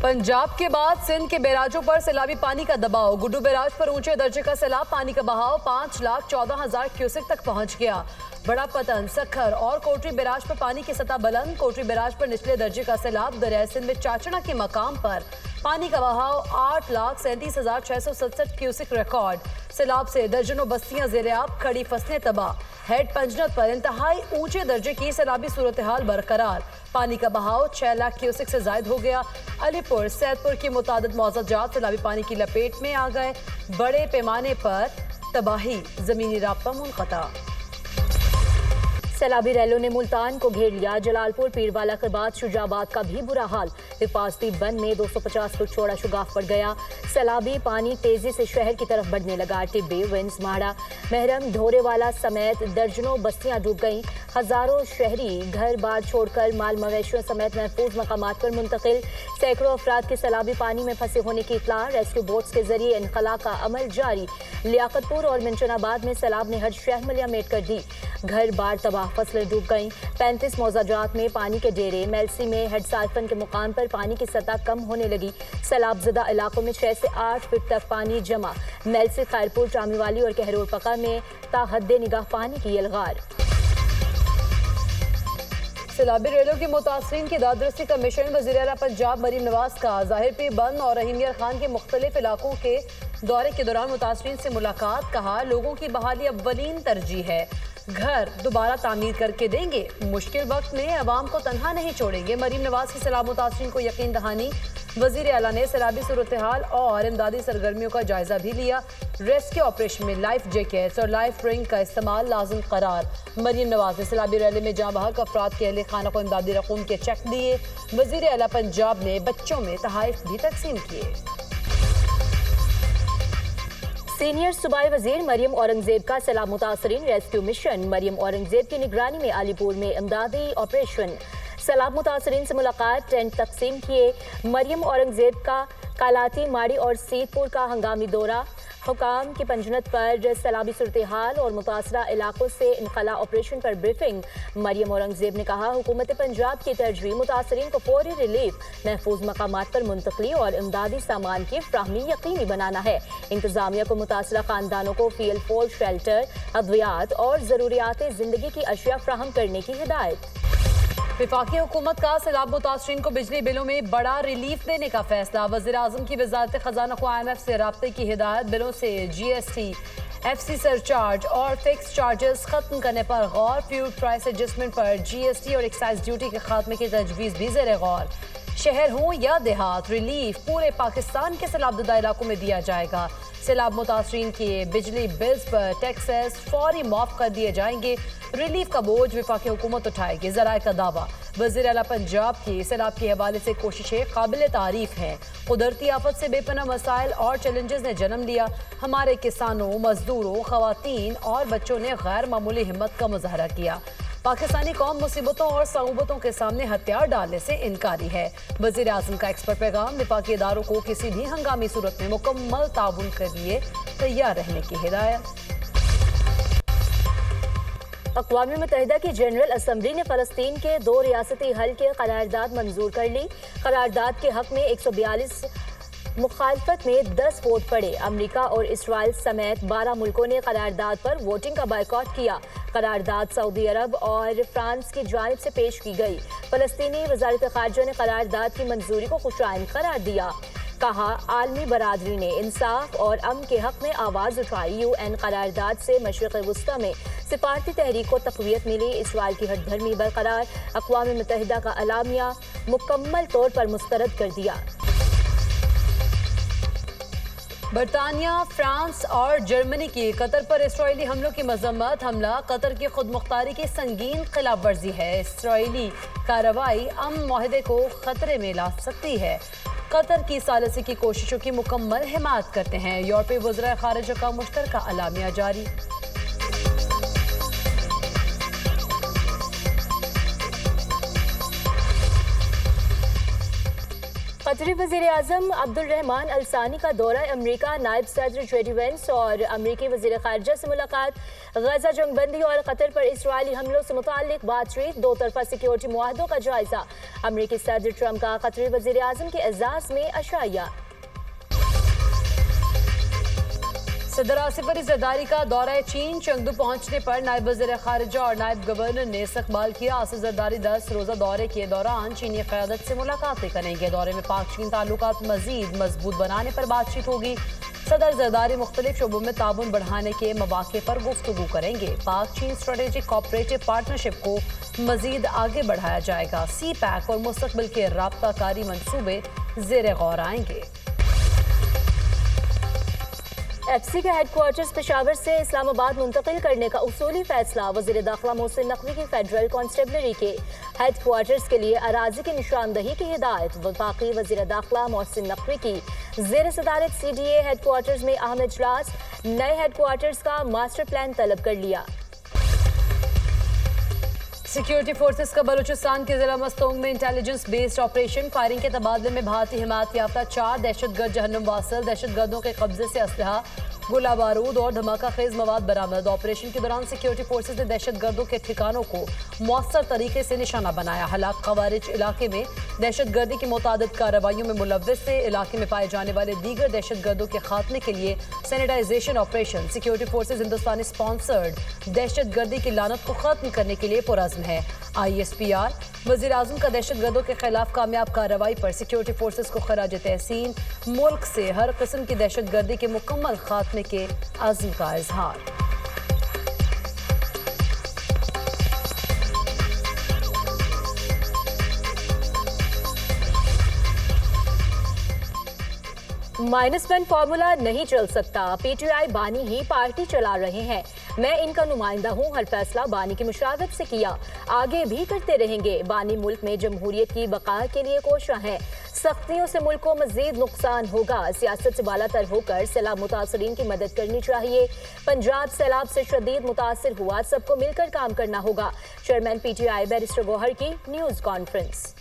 पंजाब के बाद सिंध के बैराजों पर सैलाबी पानी का दबाव। गुड्डू बैराज पर ऊंचे दर्जे का सैलाब, पानी का बहाव 5,14,000 क्यूसेक तक पहुंच गया। बड़ा पतन, सखर और कोटरी बैराज पर पानी की सतह बुलंद। कोटरी बैराज पर निचले दर्जे का सैलाब। दरियाए सिंध में चाचना के मकाम पर पानी का बहाव 8,37,667 क्यूसेक रिकॉर्ड। सैलाब से दर्जनों बस्तियां ज़ेर-ए-आब, खड़ी फसलें तबाह। हेड पंजनत पर इंतहाई ऊंचे दर्जे की सैलाबी सूरत हाल बरकरार। पानी का बहाव 6 लाख क्यूसेक से जायद हो गया। अलीपुर, सैदपुर की मुतादिद मौज़ाजात सैलाबी पानी की लपेट में आ गए। बड़े पैमाने पर तबाही, ज़मीनी राब्ता मुनक़ता। सैलाबी रैलों ने मुल्तान को घेर लिया। जलालपुर, पीरवाला के बाद शुजाबाद का भी बुरा हाल। हिफाजती बंद में 250 फुट चौड़ा शुगाफ पड़ गया। सैलाबी पानी तेजी से शहर की तरफ बढ़ने लगा। टिब्बे, विंस, माड़ा, महरम, ढोरेवाला समेत दर्जनों बस्तियां डूब गईं। हजारों शहरी घर बार छोड़कर माल मवेशियों समेत महफूज मकामात पर मुंतकिल। सैकड़ों अफराद के सैलाबी पानी में फंसे होने की इत्तला। रेस्क्यू बोट्स के जरिए इनखला का अमल जारी। लियाकतपुर और मिंचनाबाद में सैलाब ने हर शहर मेट कर दी। घर बार तबाह, फसलें डूब गईं। 35 मौज़ाजात में पानी के डेरे। मेलसी में हेड साइफन के मुकाम पर पानी की सतह कम होने लगी। सैलाबज़दा इलाकों में 6 से 8 फीट तक पानी जमा। मेलसी, खैरपुर, चामीवाली और कहरोर पका में ताहद्दे निगाह पानी की यलगार। सैलाबी रेलों के मुतासरीन की दादरसी का मिशन। वज़ीर आला पंजाब मरीम नवाज का ज़ाहिर पीर बंद और रहीम यार खान के मुख्तलिफ इलाकों के दौरे के दौरान मुतासरीन से मुलाकात। कहा, लोगों की बहाली अव्वलीन तरजीह है। घर दोबारा तामीर करके देंगे। मुश्किल वक्त में अवाम को तनहा नहीं छोड़ेंगे। मरीम नवाज की सलाह मुतासरीन को यकीन दहानी। वज़ीर आला ने सैलाबी सूरत हाल और इमदादी सरगर्मियों का जायजा भी लिया। रेस्क्यू ऑपरेशन में लाइफ जैकेट्स और लाइफ रिंग का इस्तेमाल लाजिम करार। मरीम नवाज ने सैलाबी रैली में जाँ बहक अफराद के अहले खाना को इमदादी रकूम के चेक दिए। वज़ीर आला पंजाब ने बच्चों में तहाइफ भी तकसीम किए। सीनियर सूबाई वजीर मरियम औरंगजेब का सैलाब मुतासरीन रेस्क्यू मिशन। मरियम औरंगजेब की निगरानी में अलीपुर में इमदादी ऑपरेशन। सैलाब मुतासरीन से मुलाकात, टेंट तकसीम किए। मरियम औरंगजेब का कालाती, माड़ी और सीतपुर का हंगामी दौरा। हुकाम की पंजनत पर सैलाबी सूरत हाल और मुतासरा इलाकों से इनखला ऑपरेशन पर ब्रीफिंग। मरियम औरंगजेब ने कहा, हुकूमत पंजाब की तरजीह मुतासरीन को फौरी रिलीफ, महफूज मकामात पर मुंतकली और इमदादी सामान की फ्राहमी यकीनी बनाना है। इंतजामिया को मुतासरा खानदानों को फील फॉल शेल्टर, अद्वियात और ज़रूरियात ज़िंदगी की अशिया फ्राहम करने की हिदायत। वफाकी हुकूमत का सैलाब मुतासरीन को बिजली बिलों में बड़ा रिलीफ देने का फैसला। वज़ीर आज़म की वज़ारत खजाना को IMF से राब्ते की हिदायत। बिलों से GST, FC सरचार्ज और फिक्स चार्जेस खत्म करने पर गौर। फ्यूल प्राइस एडजस्टमेंट पर GST और एक्साइज ड्यूटी के खात्मे की तजवीज़ भी ज़ेर गौर। शहर हो या देहात, रिलीफ पूरे पाकिस्तान के सैलाबज़दा इलाकों में दिया जाएगा। सैलाब मुतासरीन के बिजली बिल्स पर टैक्सेस फौरी माफ कर दिए जाएंगे। रिलीफ का बोझ वफाकी हुकूमत उठाएगी, ज़राए का दावा। वज़ीर आला पंजाब की सैलाब के हवाले से कोशिशें काबिल तारीफ हैं। कुदरती आफत से बेपनाह मसाइल और चैलेंजेस ने जन्म लिया। हमारे किसानों, मजदूरों, खवातीन और बच्चों ने गैर मामूली हिम्मत का मुजाहरा किया। पाकिस्तानी कौम मुसीबतों और सऊबतों के सामने हथियार डालने से इनकारी है। वज़ीर आज़म का एक्सपर्ट पैगाम। वफाकी इदारों को किसी भी हंगामी सूरत में मुकम्मल ताउन के लिए तैयार रहने की हिदायत। अक़वाम मुत्तहिदा की जनरल असम्बली ने फ़लस्तीन के 2 रियासती हल के करारदाद मंजूर कर ली। करारदाद के हक में 142, मुखालफत में 10 वोट पड़े। अमरीका और इसराइल समेत 12 मुल्कों ने करारदाद पर वोटिंग का बायकॉट किया। करारदाद सऊदी अरब और फ्रांस की जानिब से पेश की गई। फ़लस्तीनी वज़ारत ख़ारिजा ने करारदाद की मंजूरी को खुशाइन करार दिया। कहा, आलमी बरादरी ने इंसाफ और अमन के हक में आवाज़ उठाई। UN करारदाद से मशरिक़ वुस्ता में सिफारती तहरीक को तक़वियत मिली। इसराइल की हठधर्मी बरकरार। अक़वाम मुत्तहिदा का अलामिया मुकम्मल तौर पर मुस्तरद कर दिया। बरतानिया, फ्रांस और जर्मनी की कतर पर इसराइली हमलों की मजम्मत। हमला कतर की खुद मुख्तारी की संगीन खिलाफ वर्जी है। इसराइली कार्रवाई अमन माहदे को खतरे में ला सकती है। कतर की सालसी की कोशिशों की मुकम्मल हिमायत करते हैं। यूरोपीय वज़राए ख़ारिजा का मुश्तरका अलामिया जारी। कतरी वज़ीर आज़म अब्दुल रहमान अल सानी का दौरा अमरीका। नायब सदर JD Vance और अमरीकी वज़ीर ख़ारिजा से मुलाकात। गजा जंगबंदी और कतर पर इसराइली हमलों से मुताल्लिक बातचीत, दो तरफा सिक्योरिटी मुआहदों का जायजा। अमरीकी सदर ट्रंप का कतरी वजीर आजम के एजाज में अशाया। सदर आसिफ अली जरदारी का दौरा चीन चंगदू पहुंचने पर नायब वज़ीर खारिजा और नायब गवर्नर ने इस्तकबाल किया। आसिफ जरदारी 10 रोजा दौरे के दौरान चीनी क़यादत से मुलाकातें करेंगे। दौरे में पाक चीन ताल्लुकात मजीद मजबूत बनाने पर बातचीत होगी। सदर जरदारी मुख्तलिफ शोबों में ताउन बढ़ाने के मौके पर गुफ्तगू करेंगे। पाक चीन स्ट्रेटेजिक कोऑपरेटिव पार्टनरशिप को मजीद आगे बढ़ाया जाएगा। सी पैक और मुस्तकबिल के राब्ता कारी मंसूबे ज़ेर गौर आएंगे। एफसी के हेडक्वार्टर्स पेशावर से इस्लामाबाद मुंतकिल करने का उसूली फैसला। वज़ीर दाखिला मोहसिन नकवी की फेडरल कांस्टेबलरी के हेडक्वार्टर्स के लिए अराजी की निशानदही की हिदायत। वफाकी वज़ीर दाखिला मोहसिन नकवी की ज़ेर सदारत CDA हेडक्वार्टर्स में अहम इजलास। नए हेडक्वार्टर्स का मास्टर प्लान तलब कर लिया। सिक्योरिटी फोर्सेस का बलूचिस्तान के जिला मस्तोंग में इंटेलिजेंस बेस्ड ऑपरेशन। फायरिंग के तबादले में भारतीय हिमायत याफ्ता 4 दहशतगर्द जहन्नुम वासिल। दहशतगर्दों के कब्जे से असलहा, गोला बारूद और धमाका खेज मवाद बरामद। ऑपरेशन के दौरान सिक्योरिटी फोर्सेस ने दहशतगर्दों के ठिकानों को मौसर तरीके से निशाना बनाया। हलाक खवारिज इलाके में दहशतगर्दी की मुतादिद कार्रवाइयों में मुलव्विस थे। इलाके में पाए जाने वाले दीगर दहशतगर्दों के खात्मे के लिए सैनिटाइजेशन ऑपरेशन। सिक्योरिटी फोर्सेस हिंदुस्तानी स्पॉन्सर्ड दहशतगर्दी की लानत को खत्म करने के लिए पुरज़्म है। ISPR वज़ीर आज़म का दहशतगर्दों के खिलाफ कामयाब कार्रवाई पर सिक्योरिटी फोर्सेस को खराज तहसीन। मुल्क से हर किस्म की दहशतगर्दी के मुकम्मल खात्मे के अज़्म का इजहार। -1 फार्मूला नहीं चल सकता। PTI बानी ही पार्टी चला रहे हैं। मैं इनका नुमाइंदा हूँ। हर फैसला बानी की मुशावरत से किया, आगे भी करते रहेंगे। बानी मुल्क में जमहूरियत की बका के लिए कोशा है। सख्तियों से मुल्क को मजीद नुकसान होगा। सियासत से बालातर होकर सैलाब मुतासरीन की मदद करनी चाहिए। पंजाब सैलाब से शदीद मुतासर हुआ, सबको मिलकर काम करना होगा। चेयरमैन PTI बैरिस्टर गौहर की news conference.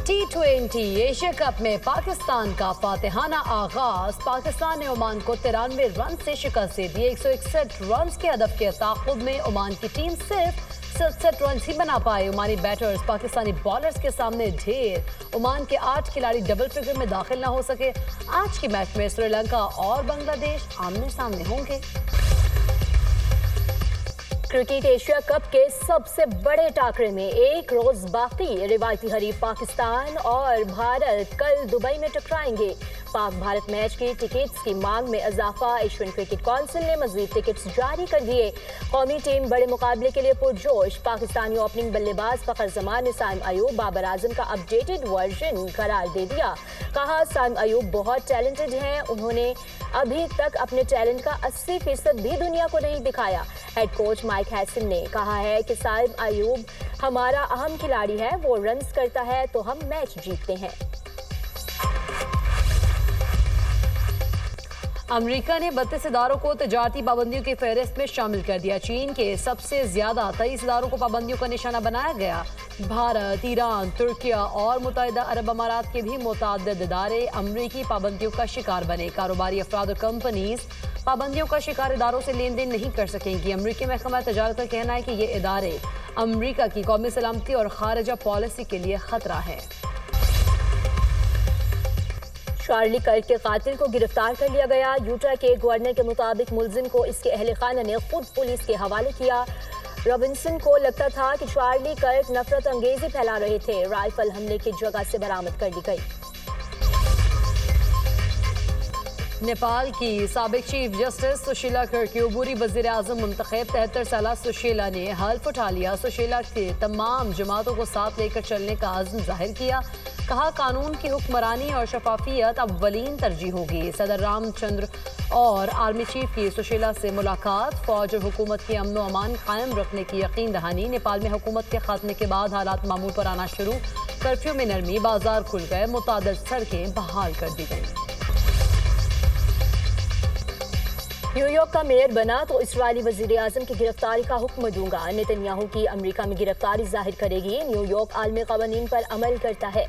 T20 Asia cup में पाकिस्तान का फातिहाना आगाज। पाकिस्तान ने ओमान को 93 रन से शिकस्त दे दी। 161 रन के हदफ के ताक़ुब में ओमान की टीम सिर्फ 67 रन ही बना पाए। ओमानी बैटर्स पाकिस्तानी बॉलर्स के सामने ढेर। ओमान के 8 खिलाड़ी डबल फिगर में दाखिल न हो सके। आज के मैच में श्रीलंका और बांग्लादेश आमने सामने होंगे। क्रिकेट एशिया कप के सबसे बड़े टाकरे में एक रोज बाकी। रिवायती हरीफ पाकिस्तान और भारत कल दुबई में टकराएंगे। पाक भारत मैच की टिकट्स की मांग में इजाफा। एशियन क्रिकेट काउंसिल ने मजीद टिकट्स जारी कर दिए। कौमी टीम बड़े मुकाबले के लिए पुरजोश। पाकिस्तानी ओपनिंग बल्लेबाज फखर जमान ने साइम अयूब बाबर आजम का अपडेटेड वर्जन करार दे दिया। कहा साइम अयूब बहुत टैलेंटेड हैं। उन्होंने अभी तक अपने टैलेंट का 80% भी दुनिया को नहीं दिखाया। हेड कोच माइक हैसन ने कहा है कि साइम अयूब हमारा अहम खिलाड़ी है, वो रन्स करता है तो हम मैच जीतते हैं। अमेरिका ने 32 इदारों को तजारती पाबंदियों की फहरिस्त में शामिल कर दिया। चीन के सबसे ज्यादा 23 इदारों को पाबंदियों का निशाना बनाया गया। भारत, ईरान, तुर्किया और मुत्तहिदा अरब अमारात के भी मुतअद्दिद इदारे अमरीकी पाबंदियों का शिकार बने। कारोबारी अफराद और कंपनीज पाबंदियों का शिकार इदारों से लेन देन नहीं कर सकेंगी। अमरीकी महकमा तजारत का कहना है कि ये इदारे अमरीका की कौमी सलामती और खारजा पॉलिसी के लिए खतरा है। चार्ली कर्क के कातिल को गिरफ्तार कर लिया गया। यूटा के गवर्नर के मुताबिक मुलजिम को इसके अहल खाना ने खुद पुलिस के हवाले किया। रॉबिन्सन को लगता था कि चार्ली कर्क नफरत अंगेजी फैला रहे थे। राइफल हमले की जगह से बरामद कर ली गई। नेपाल की साबिक चीफ जस्टिस सुशीला कर्क अबूरी वज़ीर आज़म मुंतखब 73 साला सुशीला ने हल्फ उठा लिया। सुशीला के तमाम जमातों को साथ लेकर चलने का अज़्म जाहिर किया। कहा कानून की हुक्मरानी और शफाफियत अव्वलीन तरजीह होगी। सदर रामचंद्र और आर्मी चीफ की सुशीला से मुलाकात। फौज और हुकूमत की अमन व अमान कायम रखने की यकीन दहानी। नेपाल में हुकूमत के खात्मे के बाद हालात मामूल पर आना शुरू। कर्फ्यू में नरमी, बाजार खुल गए, मुतअद्दिद सड़कें बहाल कर दी गई। نیو یارک کا میئر بنا تو اسرائیلی وزیر اعظم کی گرفتاری کا حکم دوں گا، نتن یاہو کی امریکہ میں گرفتاری ظاہر کرے گی۔ نیو یارک عالمی قوانین پر عمل کرتا ہے۔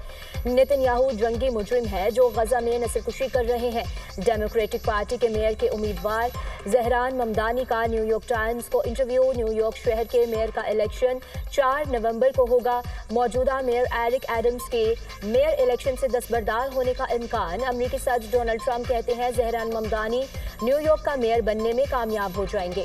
نتن یاہو جنگی مجرم ہے جو غزہ میں نسل کشی کر رہے ہیں۔ ڈیموکریٹک پارٹی کے میئر کے امیدوار زہران ممدانی کا نیو یارک ٹائمز کو انٹرویو۔ نیو یارک شہر کے میئر کا الیکشن 4 نومبر کو ہوگا۔ موجودہ میئر ایرک ایڈمز کے میئر الیکشن سے دستبردار ہونے کا امکان۔ امریکی صدر ڈونلڈ ٹرمپ کہتے ہیں زہران ممدانی نیو یارک کا میئر بننے میں کامیاب ہو جائیں گے۔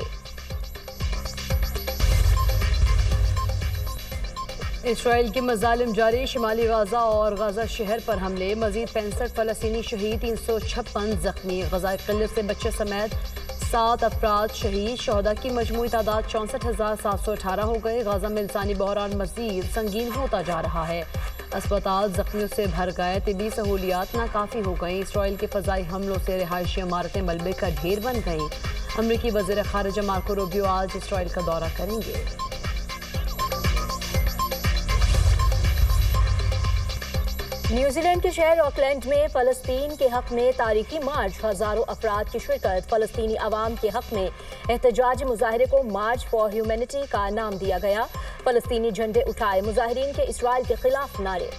اسرائیل کے مظالم جاری، شمالی غزہ اور غزہ شہر پر حملے، مزید 65 فلسطینی شہید، 356 زخمی، غزہ قلت سے بچے سمیت 7 افراد شہید، شہداء کی مجموعی تعداد 64,718 ہو گئے۔ غزہ میں انسانی بحران مزید سنگین ہوتا جا رہا ہے، اسپتال زخمیوں سے بھر گئے، طبی سہولیات ناکافی ہو گئیں۔ اسرائیل کے فضائی حملوں سے رہائشی عمارتیں ملبے کا ڈھیر بن گئیں۔ امریکی وزیر خارجہ مارکو روبیو آج اسرائیل کا دورہ کریں گے۔ نیوزی لینڈ کے شہر آکلینڈ میں فلسطین کے حق میں تاریخی مارچ، ہزاروں افراد کی شرکت۔ فلسطینی عوام کے حق میں احتجاجی مظاہرے کو مارچ فار ہیومینٹی کا نام دیا گیا۔ فلسطینی جھنڈے اٹھائے، مظاہرین کے اسرائیل کے خلاف نعرے۔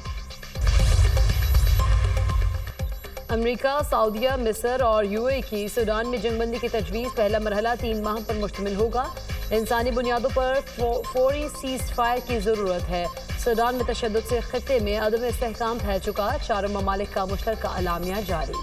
امریکہ، سعودیہ، مصر اور UAE کی سوڈان میں جنگ بندی کی تجویز۔ پہلا مرحلہ 3 ماہ پر مشتمل ہوگا۔ انسانی بنیادوں پر فوری سیز فائر کی ضرورت ہے۔ سوڈان میں تشدد سے خطے میں عدم استحکام پھیل چکا، چاروں ممالک کا مشترکہ اعلامیہ جاری۔